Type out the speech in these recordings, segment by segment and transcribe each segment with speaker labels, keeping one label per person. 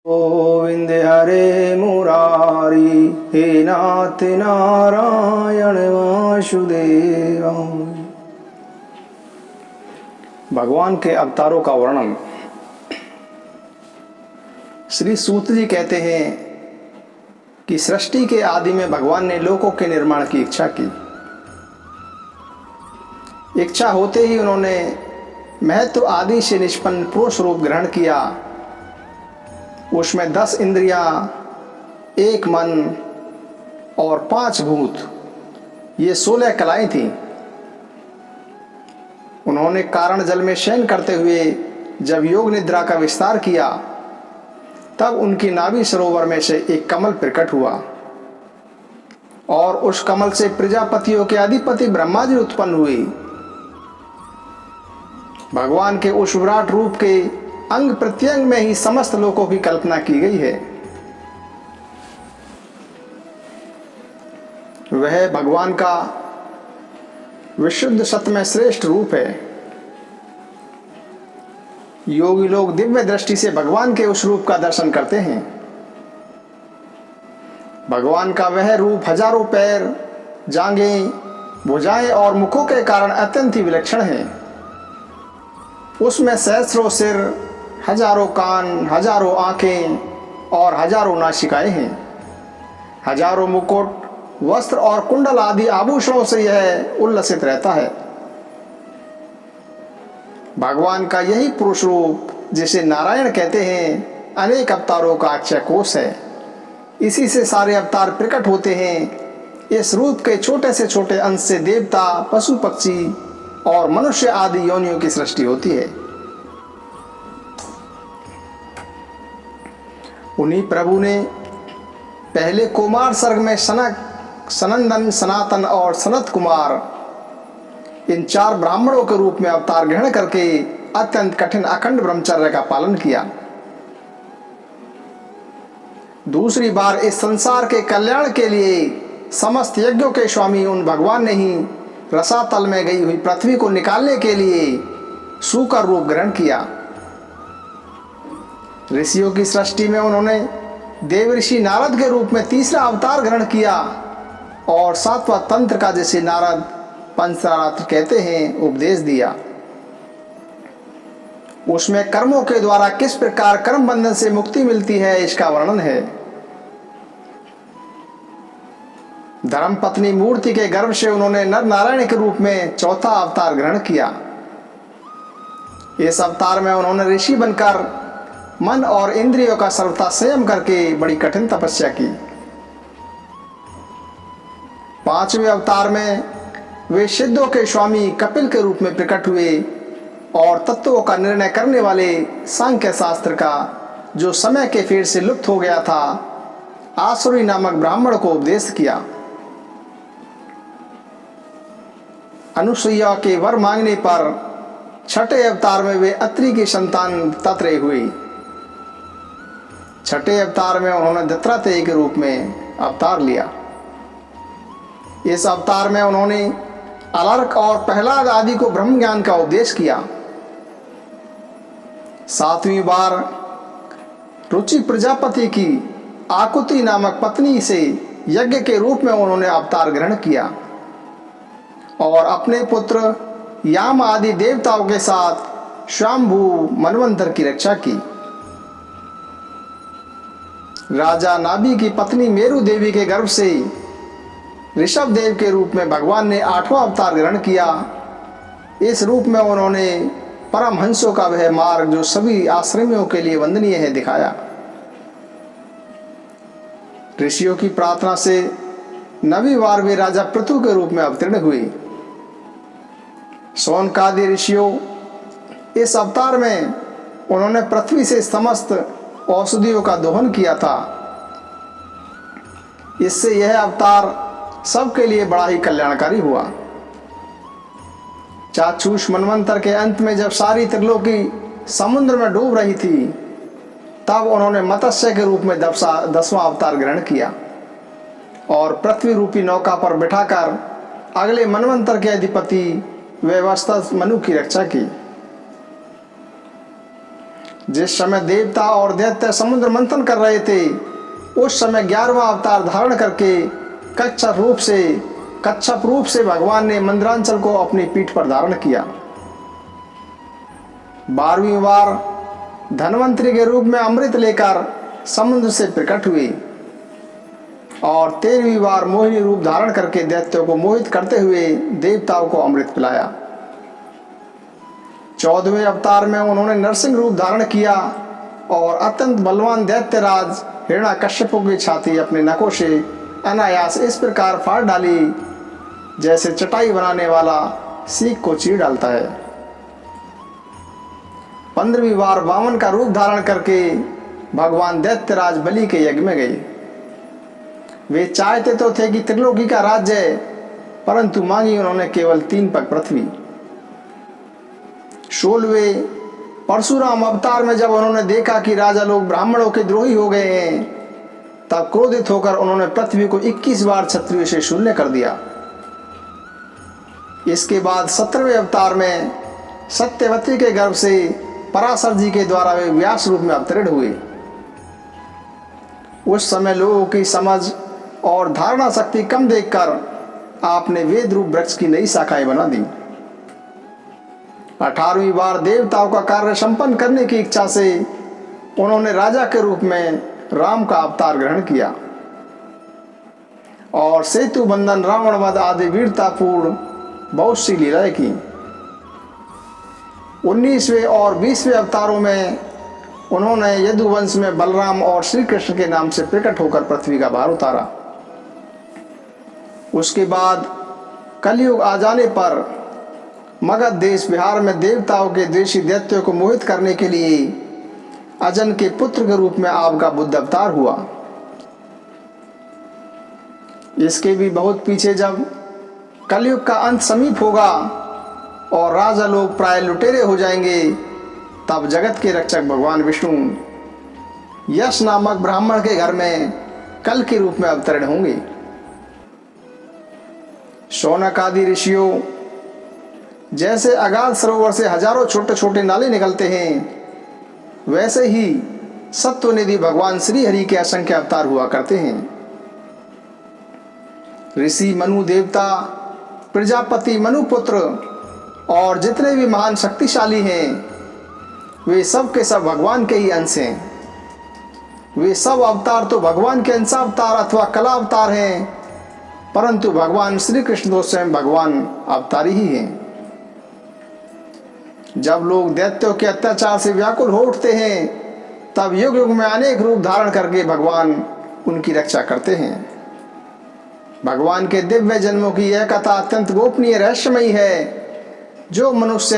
Speaker 1: गोविंद हरे मुरारी, हे नाथ नारायण वासुदेव। भगवान के अवतारों का वर्णन। श्री सूत जी कहते हैं कि सृष्टि के आदि में भगवान ने लोकों के निर्माण की इच्छा की। इच्छा होते ही उन्होंने महत्व आदि से निष्पन्न पुरुष रूप ग्रहण किया। उसमें 10 इंद्रियां, 1 मन और 5 भूत, ये 16 कलाएं थीं। उन्होंने कारण जल में शयन करते हुए जब योग निद्रा का विस्तार किया, तब उनकी नाभि सरोवर में से एक कमल प्रकट हुआ और उस कमल से प्रजापतियों के अधिपति ब्रह्मा जी उत्पन्न हुए। भगवान के उस विराट रूप के अंग प्रत्यंग में ही समस्त लोकों की कल्पना की गई है। वह भगवान का विशुद्ध सत्य में श्रेष्ठ रूप है। योगी लोग दिव्य दृष्टि से भगवान के उस रूप का दर्शन करते हैं। भगवान का वह रूप हजारों पैर, जांघें, भुजाएं और मुखों के कारण अत्यंत ही विलक्षण है। उसमें सहस्रों सिर, हजारों कान, हजारों आंखें और हजारों नासिकाएं हैं। हजारों मुकुट, वस्त्र और कुंडल आदि आभूषणों से यह उल्लसित रहता है। भगवान का यही पुरुष रूप, जिसे नारायण कहते हैं, अनेक अवतारों का अक्षय कोश है। इसी से सारे अवतार प्रकट होते हैं। इस रूप के छोटे से छोटे अंश से देवता, पशु पक्षी और मनुष्य आदि योनियों की सृष्टि होती है। उन्हीं प्रभु ने पहले कुमार सर्ग में सनक, सनंदन, सनातन और सनत कुमार, इन 4 ब्राह्मणों के रूप में अवतार ग्रहण करके अत्यंत कठिन अखंड ब्रह्मचर्य का पालन किया। दूसरी बार इस संसार के कल्याण के लिए समस्त यज्ञों के स्वामी उन भगवान ने ही रसातल में गई हुई पृथ्वी को निकालने के लिए सूकर रूप ग्रहण किया। ऋषियों की सृष्टि में उन्होंने देव ऋषि नारद के रूप में तीसरा अवतार ग्रहण किया और 7वां तंत्र का, जिसे नारद पंचरात्र कहते हैं, उपदेश दिया। उसमें कर्मों के द्वारा किस प्रकार कर्म बंधन से मुक्ति मिलती है, इसका वर्णन है। धर्मपत्नी मूर्ति के गर्भ से उन्होंने नर नारायण के रूप में 4था अवतार ग्रहण किया। इस अवतार में उन्होंने ऋषि बनकर मन और इंद्रियों का सर्वथा संयम करके बड़ी कठिन तपस्या की। 5वें अवतार में वे सिद्धों के स्वामी कपिल के रूप में प्रकट हुए और तत्वों का निर्णय करने वाले सांख्य शास्त्र का, जो समय के फेर से लुप्त हो गया था, आसुरी नामक ब्राह्मण को उपदेश किया। अनुसुईया के वर मांगने पर 6ठे अवतार में वे अत्रि की संतान दत्तात्रेय हुई। 6ठे अवतार में उन्होंने दत्तात्रेय के रूप में अवतार लिया। इस अवतार में उन्होंने अलर्क और प्रहलाद आदि को ब्रह्म ज्ञान का उपदेश किया। 7वीं बार रुचि प्रजापति की आकुति नामक पत्नी से यज्ञ के रूप में उन्होंने अवतार ग्रहण किया और अपने पुत्र याम आदि देवताओं के साथ स्वयंभू मनवंतर की रक्षा की। राजा नाभि की पत्नी मेरु देवी के गर्भ से ऋषभ देव के रूप में भगवान ने 8वां अवतार ग्रहण किया। इस रूप में उन्होंने परमहंसों का वह मार्ग, जो सभी आश्रमियों के लिए वंदनीय है, दिखाया। ऋषियों की प्रार्थना से 9वीं बार वे राजा पृथु के रूप में अवतीर्ण हुए। शौनकादि ऋषियों, इस अवतार में उन्होंने पृथ्वी से समस्त औषधियों का दोहन किया था। इससे यह अवतार सबके लिए बड़ा ही कल्याणकारी हुआ। चाक्षुष मनवंतर के अंत में जब सारी त्रिलोकी समुद्र में डूब रही थी, तब उन्होंने मत्स्य के रूप में 10वां अवतार ग्रहण किया और पृथ्वी रूपी नौका पर बिठाकर अगले मनवंतर के अधिपति व्यवस्था मनु की रक्षा की। जिस समय देवता और दैत्य समुद्र मंथन कर रहे थे, उस समय 11वां अवतार धारण करके कच्छप रूप से भगवान ने मंदरांचल को अपनी पीठ पर धारण किया। 12वीं बार धन्वंतरी के रूप में अमृत लेकर समुद्र से प्रकट हुए और 13वीं बार मोहिनी रूप धारण करके दैत्यों को मोहित करते हुए देवताओं को अमृत पिलाया। 14वें अवतार में उन्होंने नरसिंह रूप धारण किया और अत्यंत बलवान दैत्यराज हिरण्याकश्यपु की छाती अपने नखों से अनायास इस प्रकार फाड़ डाली जैसे चटाई बनाने वाला सीख को चीर डालता है। 15वीं बार वामन का रूप धारण करके भगवान दैत्यराज बलि के यज्ञ में गए। वे चाहते तो थे कि त्रिलोकी का राज्य, परंतु मांगी उन्होंने केवल 3 पग पृथ्वी। 16वें परशुराम अवतार में जब उन्होंने देखा कि राजा लोग ब्राह्मणों के द्रोही हो गए हैं, तब क्रोधित होकर उन्होंने पृथ्वी को 21 बार क्षत्रियों से शून्य कर दिया। इसके बाद 17वें अवतार में सत्यवती के गर्भ से पराशर जी के द्वारा वे व्यास रूप में अवतरण हुए। उस समय लोगों की समझ और धारणा शक्ति कम देखकर आपने वेद रूप वृक्ष की नई शाखाएं बना दी। 18वीं बार देवताओं का कार्य संपन्न करने की इच्छा से उन्होंने राजा के रूप में राम का अवतार ग्रहण किया और सेतु बंधन, रावण वध आदि वीरतापूर्ण बहुत सी लीलाएं की। 19वें और 20वें अवतारों में उन्होंने यदुवंश में बलराम और श्री कृष्ण के नाम से प्रकट होकर पृथ्वी का भार उतारा। उसके बाद कलयुग आ जाने पर मगध देश बिहार में देवताओं के द्वेषी दैत्यों को मोहित करने के लिए अजन के पुत्र के रूप में आपका बुद्ध अवतार हुआ। इसके भी बहुत पीछे जब कलयुग का अंत समीप होगा और राजा लोग प्राय लुटेरे हो जाएंगे, तब जगत के रक्षक भगवान विष्णु यश नामक ब्राह्मण के घर में कल के रूप में अवतरण होंगे। शौनक आदि ऋषियों जैसे अगाध सरोवर से हजारों छोटे छोटे नाले निकलते हैं, वैसे ही सत्वनिधि भगवान श्री हरि के असंख्य अवतार हुआ करते हैं। ऋषि मनु देवता, प्रजापति मनुपुत्र और जितने भी महान शक्तिशाली हैं, वे सब के सब भगवान के ही अंश हैं। वे सब अवतार तो भगवान के अंश अवतार अथवा कला अवतार हैं, परंतु भगवान श्री कृष्ण तो स्वयं भगवान अवतारी ही हैं। जब लोग दैत्यों के अत्याचार से व्याकुल हो उठते हैं, तब युग युग में अनेक रूप धारण करके भगवान उनकी रक्षा करते हैं। भगवान के दिव्य जन्मों की यह कथा अत्यंत गोपनीय रहस्यमयी है। जो मनुष्य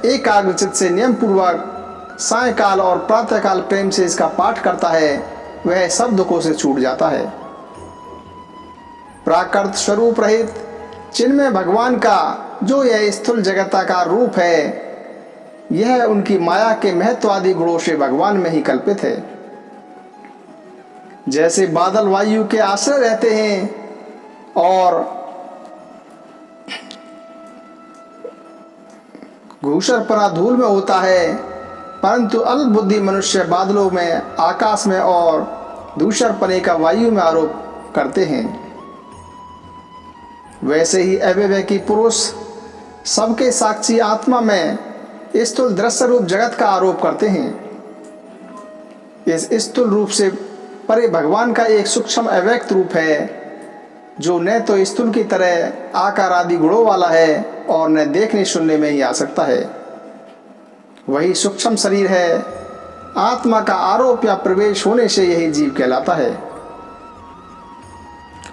Speaker 1: एकाग्रचित्त से नियम पूर्वक सायकाल और प्रातःकाल प्रेम से इसका पाठ करता है, वह सब दुखों से छूट जाता है। प्राकृत स्वरूप रहित चिन्मय भगवान का जो यह स्थूल जगताकार रूप है, यह उनकी माया के महत्वादि गुणों से भगवान में ही कल्पित है। जैसे बादल वायु के आश्रय रहते हैं और घूसरपना धूल में होता है, परंतु अल्पबुद्धि मनुष्य बादलों में, आकाश में और दूषरपने का वायु में आरोप करते हैं, वैसे ही अविवेकी पुरुष सबके साक्षी आत्मा में स्थूल दृश्य रूप जगत का आरोप करते हैं। इस स्थूल रूप से परे भगवान का एक सूक्ष्म अव्यक्त रूप है, जो न तो स्थूल की तरह आकार आदि गुणों वाला है और न देखने सुनने में ही आ सकता है। वही सूक्ष्म शरीर है। आत्मा का आरोप या प्रवेश होने से यही जीव कहलाता है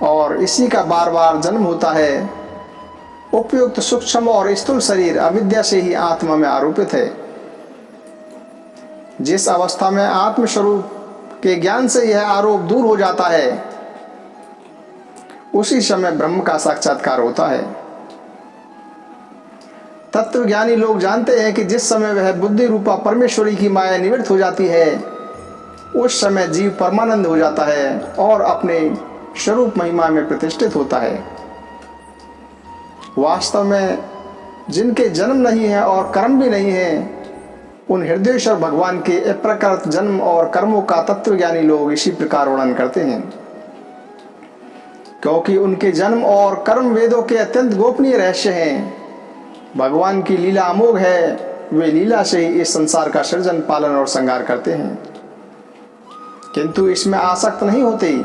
Speaker 1: और इसी का बार बार जन्म होता है। उपयुक्त सूक्ष्म और स्थूल शरीर अविद्या से ही आत्मा में आरोपित है। जिस अवस्था में आत्मस्वरूप के ज्ञान से यह आरोप दूर हो जाता है, उसी समय ब्रह्म का साक्षात्कार होता है। तत्वज्ञानी लोग जानते हैं कि जिस समय वह बुद्धि रूपा परमेश्वरी की माया निवृत्त हो जाती है, उस समय जीव परमानंद हो जाता है और अपने स्वरूप महिमा में प्रतिष्ठित होता है। वास्तव में जिनके जन्म नहीं है और कर्म भी नहीं है, उन हृदयेश्वर भगवान के अप्रकृत जन्म और कर्मों का तत्वज्ञानी लोग इसी प्रकार वर्णन करते हैं, क्योंकि उनके जन्म और कर्म वेदों के अत्यंत गोपनीय रहस्य हैं। भगवान की लीला अमोघ है, वे लीला से ही इस संसार का सृजन, पालन और संहार करते हैं, किंतु इसमें आसक्त नहीं होते।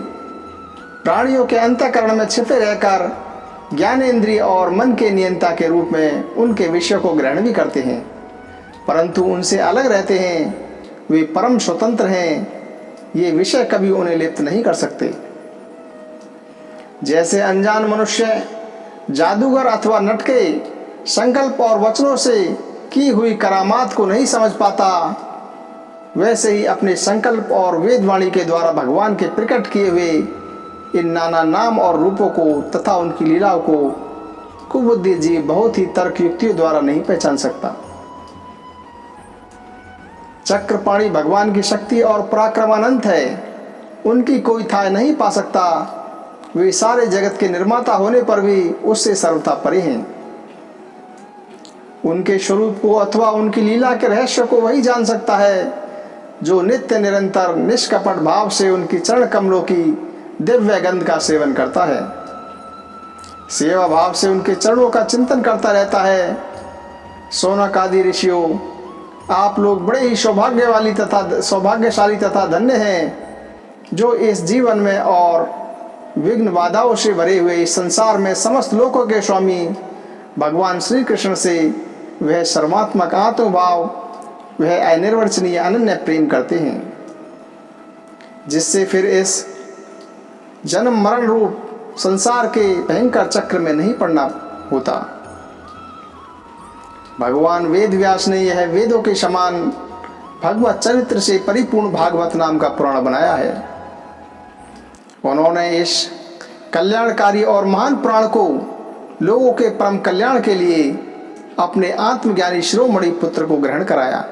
Speaker 1: प्राणियों के अंतःकरण में छिपे रहकर ज्ञानेंद्रिय और मन के नियंता के रूप में उनके विषय को ग्रहण भी करते हैं, परंतु उनसे अलग रहते हैं। वे परम स्वतंत्र हैं, ये विषय कभी उन्हें लिप्त नहीं कर सकते। जैसे अनजान मनुष्य जादूगर अथवा नटके संकल्प और वचनों से की हुई करामात को नहीं समझ पाता, वैसे ही अपने संकल्प और वेदवाणी के द्वारा भगवान के प्रकट किए हुए इन नाना नाम और रूपों को तथा उनकी लीलाओं को कुबुद्धि जीव बहुत ही तर्क युक्तियों द्वारा नहीं पहचान सकता। चक्रपाणी भगवान की शक्ति और पराक्रम अनंत है, उनकी कोई थाह नहीं पा सकता। वे सारे जगत के निर्माता होने पर भी उससे सर्वथा परे हैं। उनके स्वरूप को अथवा उनकी लीला के रहस्य को वही जान सकता है जो नित्य निरंतर निष्कपट भाव से उनकी चरण कमलों की दिव्य गंध का सेवन करता है, सेवा भाव से उनके चरणों का चिंतन करता रहता है। शौनक आदि ऋषियों, आप लोग बड़े ही सौभाग्यशाली तथा धन्य हैं, जो इस जीवन में और विघ्न बाधाओं से भरे हुए इस संसार में समस्त लोकों के स्वामी भगवान श्री कृष्ण से वह सर्वात्मक आत्मभाव, वह अनिर्वचनीय अनन्य प्रेम करते हैं, जिससे फिर इस जन्म मरण रूप संसार के भयंकर चक्र में नहीं पड़ना होता। भगवान वेद व्यास ने यह वेदों के समान भगवत चरित्र से परिपूर्ण भागवत नाम का पुराण बनाया है। उन्होंने इस कल्याणकारी और महान पुराण को लोगों के परम कल्याण के लिए अपने आत्मज्ञानी शिरोमणि पुत्र को ग्रहण कराया।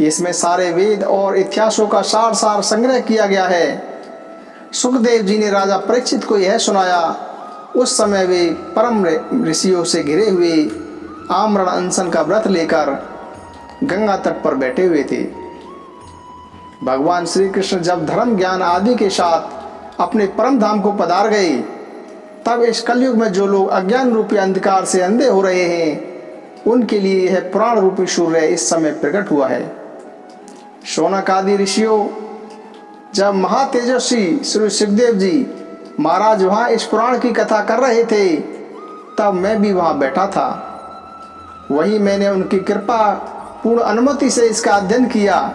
Speaker 1: इसमें सारे वेद और इतिहासों का सार संग्रह किया गया है। सुखदेव जी ने राजा परीक्षित को यह सुनाया। उस समय वे परम ऋषियों से घिरे हुए आमरण अनशन का व्रत लेकर गंगा तट पर बैठे हुए थे। भगवान श्री कृष्ण जब धर्म ज्ञान आदि के साथ अपने परम धाम को पधार गए, तब इस कलयुग में जो लोग अज्ञान रूपी अंधकार से अंधे हो रहे हैं, उनके लिए यह पुराण रूपी सूर्य इस समय प्रकट हुआ है। शौनक आदि ऋषियों, जब महातेजस्वी श्री सुखदेव जी महाराज वहाँ इस पुराण की कथा कर रहे थे, तब मैं भी वहाँ बैठा था। वहीं मैंने उनकी कृपा पूर्ण अनुमति से इसका अध्ययन किया।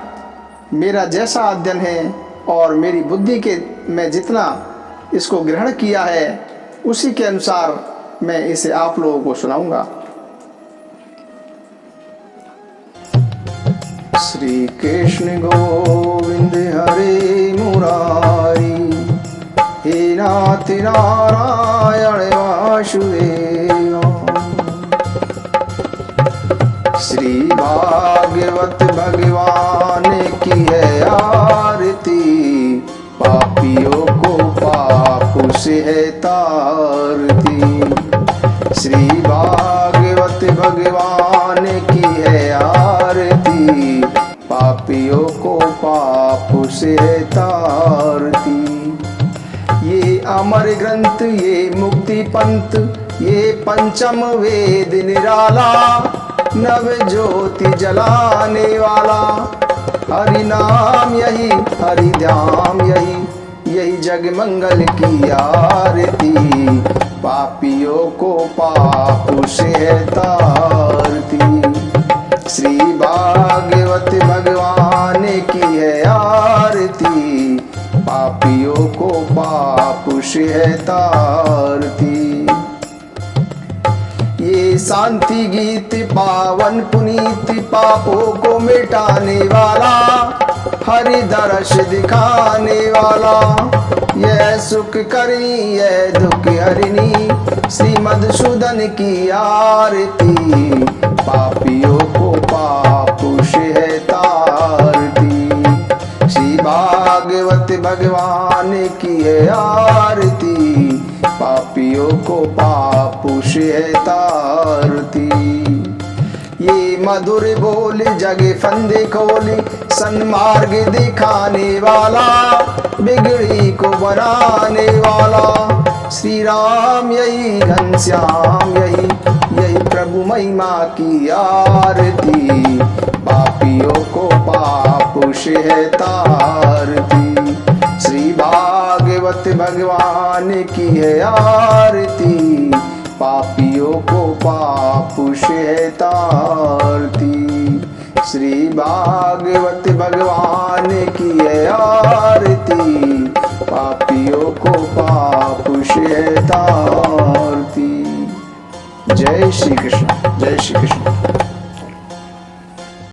Speaker 1: मेरा जैसा अध्ययन है और मेरी बुद्धि के मैं जितना इसको ग्रहण किया है, उसी के अनुसार मैं इसे आप लोगों को सुनाऊंगा। श्री कृष्ण गोविंद हरे मुरारी, हे नाथ नारायण वासुदेव। श्री भागवत भगवान की है आरती, पापियों को पाप से है तारती। श्री भागवत भगवान की है आरती, पापियों को पाप से है तारती। ये अमर ग्रंथ, ये मुक्ति पंथ, ये पंचम वेद निराला, नव ज्योति जलाने वाला। हरि नाम यही, हरि ध्यान यही, यही जग मंगल की आरती। पापियों को पाप से है तारती। श्री भागवत भगवान की है आरती, पापियों को पाप से है तारती। ये शांति गीत पावन पुनीत, पापों को मिटाने वाला, हरि दर्श दिखाने वाला। यह सुख करी यह दुख हरिणी, श्री मधुसूदन की आरती। पापियों को पाप से है तारती। श्री भागवत भगवान की है आरती, पापियों को पाप से है तारती। ये मधुर बोली जगे फंदे खोली, सन्मार्ग दिखाने वाला, बिगड़ी को बनाने वाला। श्री राम यही घनश्याम यही, यही प्रभु महिमा की आरती, पापियों को पाप से है तारती। श्री भागवत भगवान की है आरती, पापियों को पाप से है तारती। श्री भागवत भगवान की है आरती,